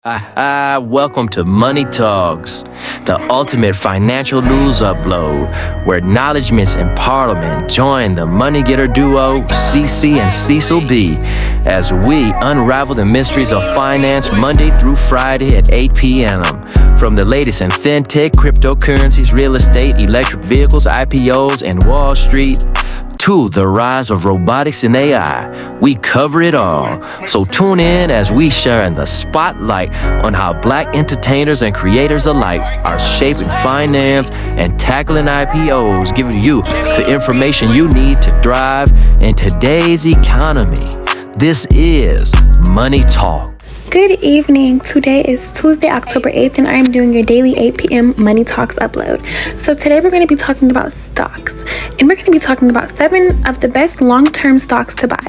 Welcome to Money Talks, the ultimate financial news upload, where knowledge meets in Parliament join the money getter duo, CC and Cecil B, as we unravel the mysteries of finance Monday through Friday at 8 p.m. From the latest in fintech, cryptocurrencies, real estate, electric vehicles, IPOs, and Wall Street, to the rise of robotics and AI, we cover it all. So tune in as we share in the spotlight on how Black entertainers and creators alike are shaping finance and tackling IPOs, giving you the information you need to thrive in today's economy. This is Money Talk. Good evening. Today is Tuesday, October 8th, and I am doing your daily 8 p.m. Money Talks upload. So today we're going to be talking about stocks, and we're going to be talking about 7 of the best long-term stocks to buy.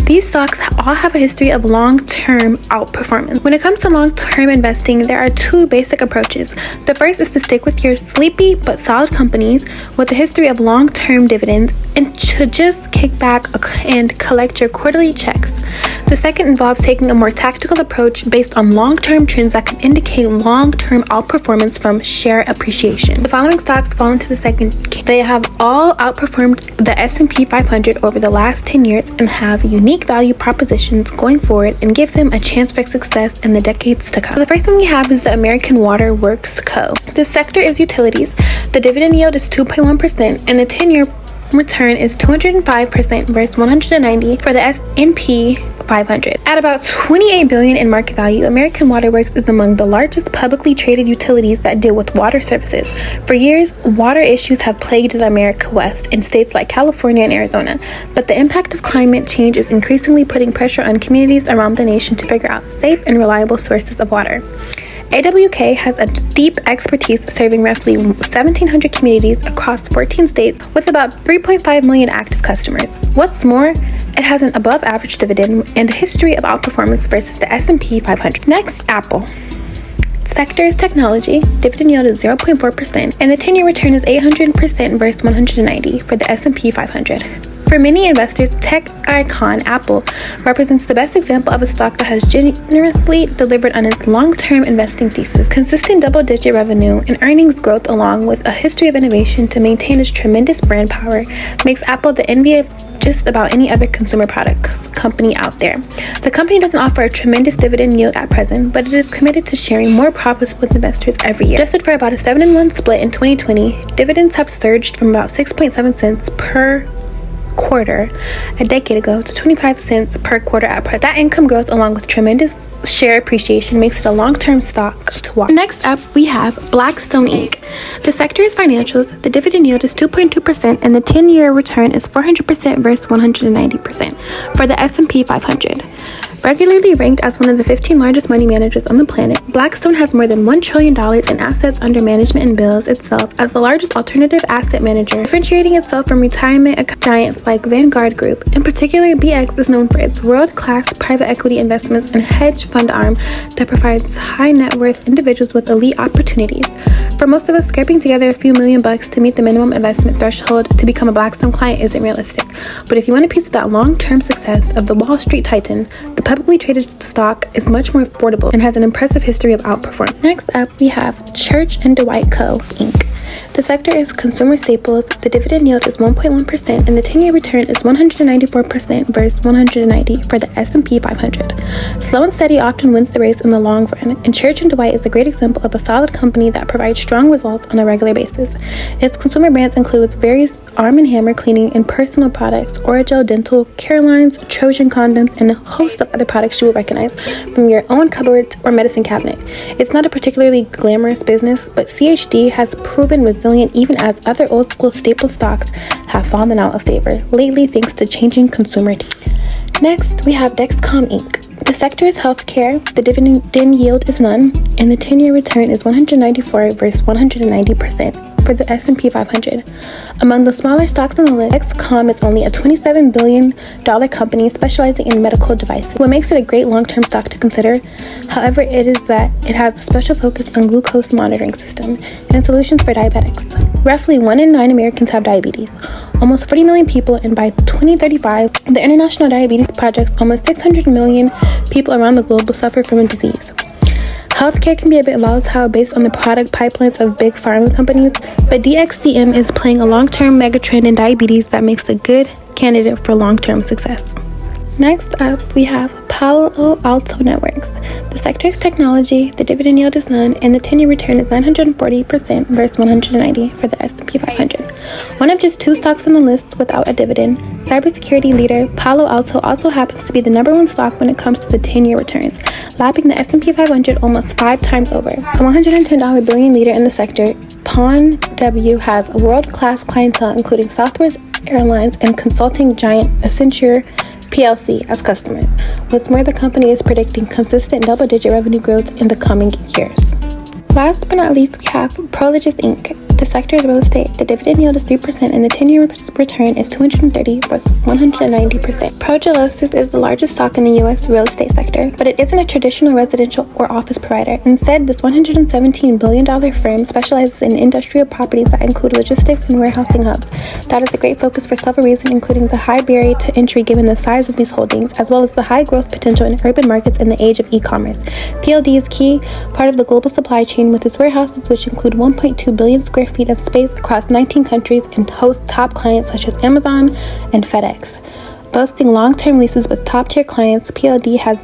These stocks all have a history of long-term outperformance. When it comes to long-term investing, there are 2 basic approaches. The first is to stick with your sleepy but solid companies with a history of long-term dividends and to just kick back and collect your quarterly checks. The second involves taking a more tactical approach based on long-term trends that can indicate long-term outperformance from share appreciation. The following stocks fall into the second. They have all outperformed the S&P 500 over the last 10 years and have unique value propositions going forward and give them a chance for success in the decades to come. So the first one we have is the American Water Works Co. This sector is utilities. The dividend yield is 2.1% and the 10-year return is 205% versus 190 for the S&P 500. At about $28 billion in market value, American Water Works is among the largest publicly traded utilities that deal with water services. For years, water issues have plagued the America West in states like California and Arizona, but the impact of climate change is increasingly putting pressure on communities around the nation to figure out safe and reliable sources of water. AWK has a deep expertise serving roughly 1,700 communities across 14 states with about 3.5 million active customers. What's more, it has an above-average dividend and a history of outperformance versus the S&P 500. Next, Apple. Sector is technology. Dividend yield is 0.4%, and the 10-year return is 800% versus 190 for the S&P 500. For many investors, tech icon Apple represents the best example of a stock that has generously delivered on its long-term investing thesis. Consistent double-digit revenue and earnings growth along with a history of innovation to maintain its tremendous brand power makes Apple the envy of just about any other consumer products company out there. The company doesn't offer a tremendous dividend yield at present, but it is committed to sharing more profits with investors every year. Adjusted for about a 7-1 split in 2020, dividends have surged from about 6.7 cents per quarter a decade ago to 25 cents per quarter at present. That income growth along with tremendous share appreciation makes it a long-term stock to watch. Next up, we have Blackstone Inc. The sector is financials. The dividend yield is 2.2% and the 10-year return is 400% versus 190% for the S&P 500. Regularly ranked as one of the 15 largest money managers on the planet, Blackstone has more than $1 trillion in assets under management and bills itself as the largest alternative asset manager, differentiating itself from retirement giants like Vanguard Group. In particular, BX is known for its world-class private equity investments and hedge fund arm that provides high net worth individuals with elite opportunities. For most of us, scraping together a few $1,000,000 to meet the minimum investment threshold to become a Blackstone client isn't realistic. But if you want a piece of that long-term success of the Wall Street Titan, the publicly traded stock is much more affordable and has an impressive history of outperforming. Next up, we have Church & Dwight Co. Inc. The sector is consumer staples. The dividend yield is 1.1% and the 10-year return is 194% versus 190 for the S&P 500. Slow and steady often wins the race in the long run, and Church & Dwight is a great example of a solid company that provides strong results on a regular basis. Its consumer brands includes various Arm & Hammer cleaning and personal products, Orajel Dental, Caroline's, Trojan condoms, and a host of other products you will recognize from your own cupboard or medicine cabinet. It's not a particularly glamorous business, but CHD has proven resilient even as other old school staple stocks have fallen out of favor lately thanks to changing consumer tastes. Next, we have Dexcom Inc. The sector is healthcare. The dividend yield is none, and the 10-year return is 194 versus 190% for the S&P 500. Among the smaller stocks on the list, Dexcom is only a $27 billion company specializing in medical devices. What makes it a great long-term stock to consider, however, it is that it has a special focus on glucose monitoring system and solutions for diabetics. Roughly 1 in 9 Americans have diabetes, almost 40 million people, and by 2035, the International Diabetes Project's almost 600 million people around the globe will suffer from a disease. Healthcare can be a bit volatile based on the product pipelines of big pharma companies, but DXCM is playing a long-term megatrend in diabetes that makes a good candidate for long-term success. Next up, we have Palo Alto Networks. The sector's technology, the dividend yield is none, and the 10-year return is 940% versus 190 for the S&P 500. One of just 2 stocks on the list without a dividend, cybersecurity leader Palo Alto also happens to be the number 1 stock when it comes to the 10-year returns, lapping the S&P 500 almost 5 times over. A $110 billion leader in the sector, Pawn W has a world-class clientele including Southwest Airlines and consulting giant Accenture PLC as customers. What's more, the company is predicting consistent double-digit revenue growth in the coming years. Last but not least, we have Prologis Inc. The sector is real estate. The dividend yield is 3% and the 10-year return is 230 versus 190%. Prologis is the largest stock in the U.S. real estate sector, but it isn't a traditional residential or office provider. Instead, this $117 billion firm specializes in industrial properties that include logistics and warehousing hubs. That is a great focus for several reasons, including the high barrier to entry given the size of these holdings, as well as the high growth potential in urban markets in the age of e-commerce. PLD is key part of the global supply chain with its warehouses, which include 1.2 billion square feet of space across 19 countries and host top clients such as Amazon and FedEx. Boasting long-term leases with top-tier clients, PLD has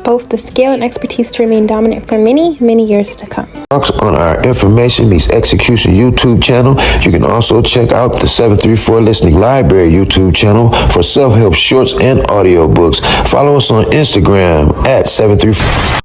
both the scale and expertise to remain dominant for many, many years to come. On our Information Meets Execution YouTube channel. You can also check out the 734 Listening Library YouTube channel for self-help shorts and audiobooks. Follow us on Instagram at 734.